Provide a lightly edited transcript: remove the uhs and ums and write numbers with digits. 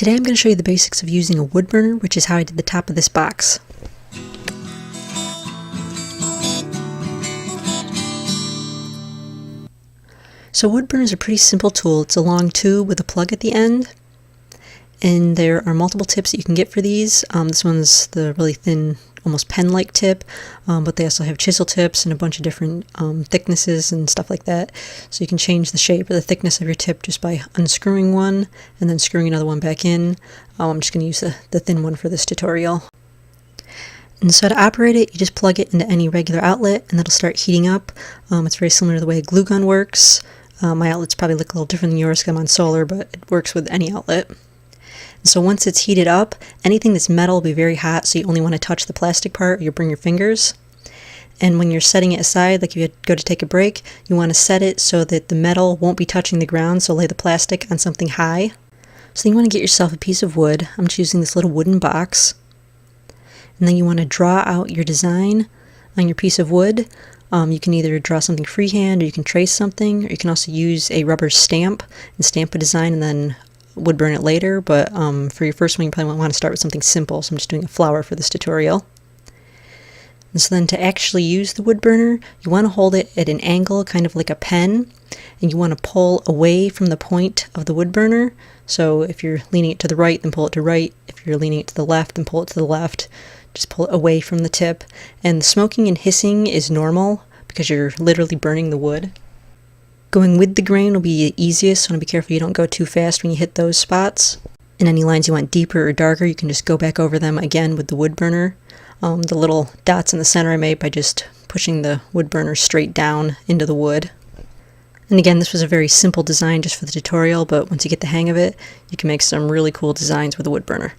Today I'm going to show you the basics of using a wood burner, which is how I did the top of this box. So a wood burner is a pretty simple tool. It's a long tube with a plug at the end, and there are multiple tips that you can get for these. This one's the really thin, almost pen-like tip, but they also have chisel tips and a bunch of different thicknesses and stuff like that. So you can change the shape or the thickness of your tip just by unscrewing one and then screwing another one back in. I'm just going to use the thin one for this tutorial. And so to operate it, you just plug it into any regular outlet and it'll start heating up. It's very similar to the way a glue gun works. My outlets probably look a little different than yours because I'm on solar, but it works with any outlet. And so once it's heated up, anything that's metal will be very hot, so you only want to touch the plastic part or you'll burn your fingers. And when you're setting it aside, like if you go to take a break, you want to set it so that the metal won't be touching the ground, so lay the plastic on something high. So you want to get yourself a piece of wood. I'm just using this little wooden box. And then you want to draw out your design on your piece of wood. You can either draw something freehand, or you can trace something, or you can also use a rubber stamp and stamp a design and then wood burn it later. But for your first one, you probably want to start with something simple. So I'm just doing a flower for this tutorial. And so then to actually use the wood burner, you want to hold it at an angle, kind of like a pen, and you want to pull away from the point of the wood burner. So if you're leaning it to the right, then pull it to right. If you're leaning it to the left, then pull it to the left. Just pull it away from the tip. And the smoking and hissing is normal because you're literally burning the wood. Going with the grain will be the easiest, so you want to be careful you don't go too fast when you hit those spots. And any lines you want deeper or darker, you can just go back over them again with the wood burner. The little dots in the center I made by just pushing the wood burner straight down into the wood. And again, this was a very simple design just for the tutorial, but once you get the hang of it, you can make some really cool designs with a wood burner.